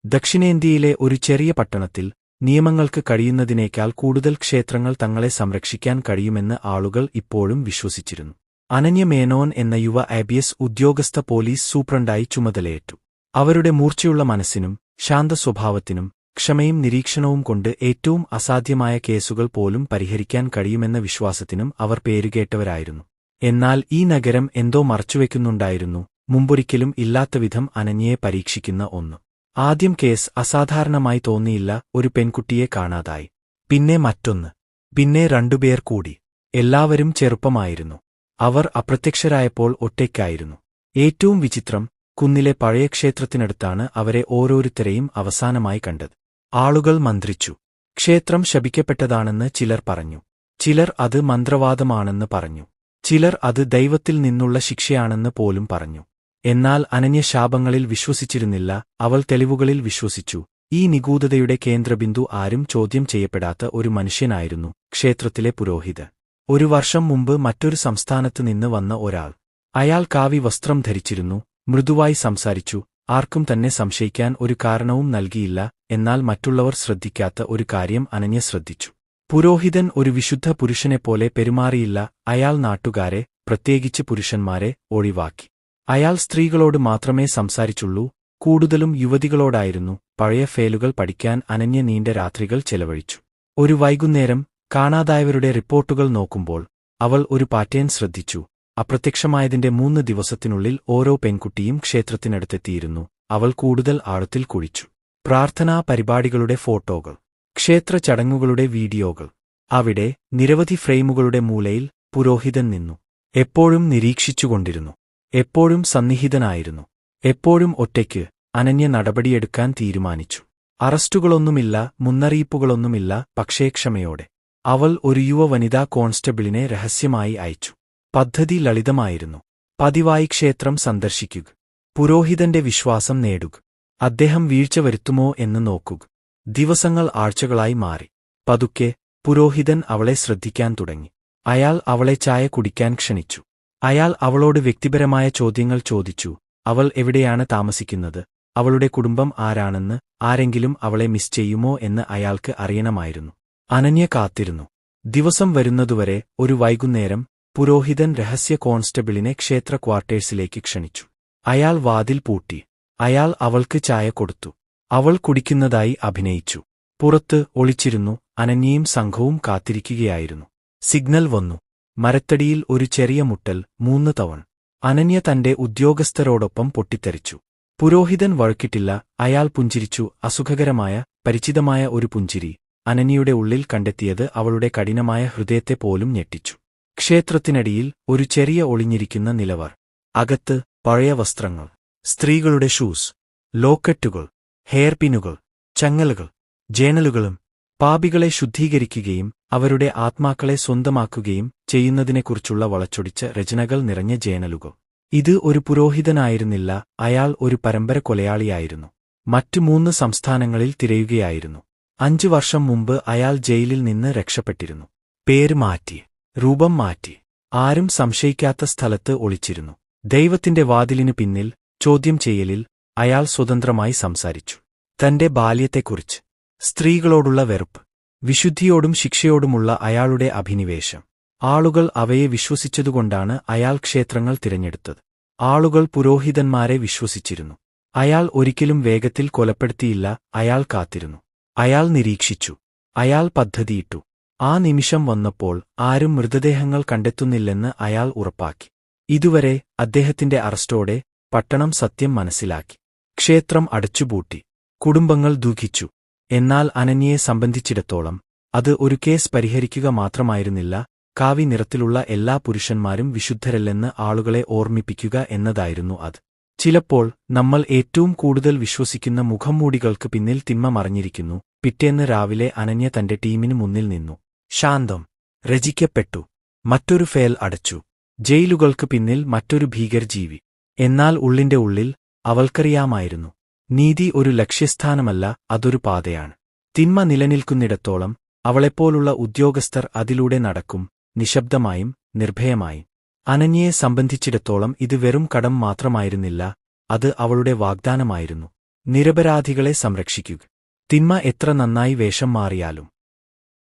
ദക്ഷിണേന്ത്യയിലെ ഒരു ചെറിയ പട്ടണത്തിൽ നിയമങ്ങൾക്ക് കഴിയുന്നതിനേക്കാൾ കൂടുതൽ ക്ഷേത്രങ്ങൾ തങ്ങളെ സംരക്ഷിക്കാൻ കഴിയുമെന്ന് ആളുകൾ ഇപ്പോഴും വിശ്വസിച്ചിരുന്നു. അനന്യ മേനോൻ എന്ന യുവ ഐപിഎസ് ഉദ്യോഗസ്ഥ പോലീസ് സൂപ്രണ്ടായി ചുമതലയേറ്റു. അവരുടെ മൂർച്ചയുള്ള മനസ്സിനും ശാന്തസ്വഭാവത്തിനും ക്ഷമയും നിരീക്ഷണവും കൊണ്ട് ഏറ്റവും അസാധ്യമായ കേസുകൾ പോലും പരിഹരിക്കാൻ കഴിയുമെന്ന വിശ്വാസത്തിനും അവർ പേരുകേട്ടവരായിരുന്നു. എന്നാൽ ഈ നഗരം എന്തോ മറച്ചുവെക്കുന്നുണ്ടായിരുന്നു, മുമ്പൊരിക്കലും ഇല്ലാത്തവിധം അനന്യയെ പരീക്ഷിക്കുന്ന ഒന്ന്. ആദ്യം കേസ് അസാധാരണമായി തോന്നിയില്ല, ഒരു പെൺകുട്ടിയെ കാണാതായി. പിന്നെ മറ്റൊന്ന്. പിന്നെ രണ്ടുപേർ കൂടി. എല്ലാവരും ചെറുപ്പമായിരുന്നു. അവർ അപ്രത്യക്ഷരായപ്പോൾ ഒറ്റയ്ക്കായിരുന്നു. ഏറ്റവും വിചിത്രം, കുന്നിലെ പഴയ ക്ഷേത്രത്തിനടുത്താണ് അവരെ ഓരോരുത്തരെയും അവസാനമായി കണ്ടത്. ആളുകൾ മന്ത്രിച്ചു. ക്ഷേത്രം ശപിക്കപ്പെട്ടതാണെന്ന് ചിലർ പറഞ്ഞു. ചിലർ അത് മന്ത്രവാദമാണെന്ന് പറഞ്ഞു. ചിലർ അത് ദൈവത്തിൽ നിന്നുള്ള ശിക്ഷയാണെന്ന് പോലും പറഞ്ഞു. എന്നാൽ അനന്യ ശാപങ്ങളിൽ വിശ്വസിച്ചിരുന്നില്ല, അവൾ തെളിവുകളിൽ വിശ്വസിച്ചു. ഈ നിഗൂഢതയുടെ കേന്ദ്രബിന്ദു ആരും ചോദ്യം ചെയ്യപ്പെടാത്ത ഒരു മനുഷ്യനായിരുന്നു, ക്ഷേത്രത്തിലെ പുരോഹിതൻ. ഒരു വർഷം മുമ്പ് മറ്റൊരു സംസ്ഥാനത്ത് നിന്ന് വന്ന ഒരാൾ. അയാൾ കാവി വസ്ത്രം ധരിച്ചിരുന്നു, മൃദുവായി സംസാരിച്ചു, ആർക്കും തന്നെ സംശയിക്കാൻ ഒരു കാരണവും നൽകിയില്ല. എന്നാൽ മറ്റുള്ളവർ ശ്രദ്ധിക്കാത്ത ഒരു കാര്യം അനന്യ ശ്രദ്ധിച്ചു. പുരോഹിതൻ ഒരു വിശുദ്ധ പുരുഷനെപ്പോലെ പെരുമാറിയില്ല. അയാൾ നാട്ടുകാരെ, പ്രത്യേകിച്ച് പുരുഷന്മാരെ, ഒഴിവാക്കി. അയാൾ സ്ത്രീകളോട് മാത്രമേ സംസാരിച്ചുള്ളൂ, കൂടുതലും യുവതികളോടായിരുന്നു. പഴയ ഫയലുകൾ പഠിക്കാൻ അനന്യ നീണ്ട രാത്രികൾ ചെലവഴിച്ചു. ഒരു വൈകുന്നേരം കാണാതായവരുടെ റിപ്പോർട്ടുകൾ നോക്കുമ്പോൾ അവൾ ഒരു പാറ്റേൺ ശ്രദ്ധിച്ചു. അപ്രത്യക്ഷമായതിന്റെ 3 ദിവസത്തിനുള്ളിൽ ഓരോ പെൺകുട്ടിയും ക്ഷേത്രത്തിനടുത്തെത്തിയിരുന്നു. അവൾ കൂടുതൽ ആഴത്തിൽ കുഴിച്ചു. പ്രാർത്ഥനാ പരിപാടികളുടെ ഫോട്ടോകൾ, ക്ഷേത്ര ചടങ്ങുകളുടെ വീഡിയോകൾ. അവിടെ നിരവധി ഫ്രെയിമുകളുടെ മൂലയിൽ പുരോഹിതൻ നിന്നു. എപ്പോഴും നിരീക്ഷിച്ചുകൊണ്ടിരുന്നു, എപ്പോഴും സന്നിഹിതനായിരുന്നു, എപ്പോഴും ഒറ്റയ്ക്ക്. അനന്യ നടപടിയെടുക്കാൻ തീരുമാനിച്ചു. അറസ്റ്റുകളൊന്നുമില്ല, മുന്നറിയിപ്പുകളൊന്നുമില്ല, പക്ഷേ ക്ഷമയോടെ. അവൾ ഒരു യുവ വനിതാ കോൺസ്റ്റബിളിനെ രഹസ്യമായി അയച്ചു. പദ്ധതി ലളിതമായിരുന്നു. പതിവായി ക്ഷേത്രം സന്ദർശിക്കുക, പുരോഹിതന്റെ വിശ്വാസം നേടുക, അദ്ദേഹം വീഴ്ച വരുത്തുമോ എന്ന് നോക്കുക. ദിവസങ്ങൾ ആഴ്ചകളായി മാറി. പതുക്കെ പുരോഹിതൻ അവളെ ശ്രദ്ധിക്കാൻ തുടങ്ങി. അയാൾ അവളെ ചായ കുടിക്കാൻ ക്ഷണിച്ചു. അയാൾ അവളോട് വ്യക്തിപരമായ ചോദ്യങ്ങൾ ചോദിച്ചു. അവൾ എവിടെയാണ് താമസിക്കുന്നത്, അവളുടെ കുടുംബം ആരാണെന്ന്, ആരെങ്കിലും അവളെ മിസ് ചെയ്യുമോ എന്ന് അയാൾക്ക് അറിയണമായിരുന്നു. അനന്യ കാത്തിരുന്നു. ദിവസം വരുന്നതുവരെ. ഒരു വൈകുന്നേരം പുരോഹിതൻ രഹസ്യ കോൺസ്റ്റബിളിനെ ക്ഷേത്ര ക്വാർട്ടേഴ്സിലേക്ക് ക്ഷണിച്ചു. അയാൾ വാതിൽ പൂട്ടി. അയാൾ അവൾക്ക് ചായ കൊടുത്തു. അവൾ കുടിക്കുന്നതായി അഭിനയിച്ചു. പുറത്ത് ഒളിച്ചിരുന്നു. അനന്യയും സംഘവും കാത്തിരിക്കുകയായിരുന്നു. സിഗ്നൽ വന്നു. മരത്തടിയിൽ ഒരു ചെറിയ മുട്ടൽ. 3 തവണ. അനന്യ തന്റെ ഉദ്യോഗസ്ഥരോടൊപ്പം പൊട്ടിത്തെറിച്ചു. പുരോഹിതൻ വഴക്കിട്ടില്ല. അയാൾ പുഞ്ചിരിച്ചു, അസുഖകരമായ, പരിചിതമായ ഒരു പുഞ്ചിരി. അനന്യയുടെ ഉള്ളിൽ കണ്ടെത്തിയത് അവളുടെ കഠിനമായ ഹൃദയത്തെ പോലും ഞെട്ടിച്ചു. ക്ഷേത്രത്തിനടിയിൽ ഒരു ചെറിയ ഒളിഞ്ഞിരിക്കുന്ന നിലവർ. അകത്ത് പഴയ വസ്ത്രങ്ങൾ, സ്ത്രീകളുടെ ഷൂസ്, ലോക്കറ്റുകൾ, ഹെയർപിന്നുകൾ, ചങ്ങലകൾ, ജേണലുകളും. പാപികളെ ശുദ്ധീകരിക്കുകയും അവരുടെ ആത്മാക്കളെ സ്വന്തമാക്കുകയും ചെയ്യുന്നതിനെക്കുറിച്ചുള്ള വളച്ചൊടിച്ച രചനകൾ നിറഞ്ഞ ജേണലുകൾ. ഇത് ഒരു പുരോഹിതനായിരുന്നില്ല, അയാൾ ഒരു പരമ്പര കൊലയാളിയായിരുന്നു. മറ്റു 3 സംസ്ഥാനങ്ങളിൽ തിരയുകയായിരുന്നു. 5 വർഷം മുമ്പ് അയാൾ ജയിലിൽ നിന്ന് രക്ഷപ്പെട്ടിരുന്നു. പേര് മാറ്റി, രൂപം മാറ്റി, ആരും സംശയിക്കാത്ത സ്ഥലത്ത് ഒളിച്ചിരുന്നു. ദൈവത്തിന്റെ വാതിലിനു പിന്നിൽ. ചോദ്യം ചെയ്യലിൽ അയാൾ സ്വതന്ത്രമായി സംസാരിച്ചു. തന്റെ ബാല്യത്തെക്കുറിച്ച്, സ്ത്രീകളോടുള്ള വെറുപ്പ്, വിശുദ്ധിയോടും ശിക്ഷയോടുമുള്ള അയാളുടെ അഭിനിവേശം. ആളുകൾ അവയെ വിശ്വസിച്ചതുകൊണ്ടാണ് അയാൾ ക്ഷേത്രങ്ങൾ തിരഞ്ഞെടുത്തത്. ആളുകൾ പുരോഹിതന്മാരെ വിശ്വസിച്ചിരുന്നു. അയാൾ ഒരിക്കലും വേഗത്തിൽ കൊലപ്പെടുത്തിയില്ല. അയാൾ കാത്തിരുന്നു. അയാൾ നിരീക്ഷിച്ചു. അയാൾ പദ്ധതിയിട്ടു. ആ നിമിഷം വന്നപ്പോൾ ആരും മൃതദേഹങ്ങൾ കണ്ടെത്തുന്നില്ലെന്ന് അയാൾ ഉറപ്പാക്കി. ഇതുവരെ അദ്ദേഹത്തിന്റെ അറസ്റ്റോടെ പട്ടണം സത്യം മനസ്സിലാക്കി. ക്ഷേത്രം അടച്ചുപൂട്ടി. കുടുംബങ്ങൾ ദുഃഖിച്ചു. എന്നാൽ അനന്യയെ സംബന്ധിച്ചിടത്തോളം അത് ഒരു കേസ് പരിഹരിക്കുക മാത്രമായിരുന്നില്ല, കാവി നിറത്തിലുള്ള എല്ലാ പുരുഷന്മാരും വിശുദ്ധരല്ലെന്ന് ആളുകളെ ഓർമ്മിപ്പിക്കുക എന്നതായിരുന്നു അത്. ചിലപ്പോൾ നമ്മൾ ഏറ്റവും കൂടുതൽ വിശ്വസിക്കുന്ന മുഖംമൂടികൾക്ക് പിന്നിൽ തിന്മ മറഞ്ഞിരിക്കുന്നു. പിറ്റേന്ന് രാവിലെ അനന്യ തന്റെ ടീമിനു മുന്നിൽ നിന്നു. ശാന്തം. രചിക്കപ്പെട്ടു. മറ്റൊരു ഫയൽ അടച്ചു. ജയിലുകൾക്ക് പിന്നിൽ മറ്റൊരു ഭീകരജീവി. എന്നാൽ ഉള്ളിന്റെ ഉള്ളിൽ അവൾക്കറിയാമായിരുന്നു, നീതി ഒരു ലക്ഷ്യസ്ഥാനമല്ല, അതൊരു പാതയാണ്. തിന്മ നിലനിൽക്കുന്നിടത്തോളം അവളെപ്പോലുള്ള ഉദ്യോഗസ്ഥർ അതിലൂടെ നടക്കും, നിശബ്ദമായും നിർഭയമായും. അനന്യയെ സംബന്ധിച്ചിടത്തോളം ഇത് വെറും കടം മാത്രമായിരുന്നില്ല, അത് അവളുടെ വാഗ്ദാനമായിരുന്നു. നിരപരാധികളെ സംരക്ഷിക്കുക. തിന്മ എത്ര നന്നായി വേഷം മാറിയാലും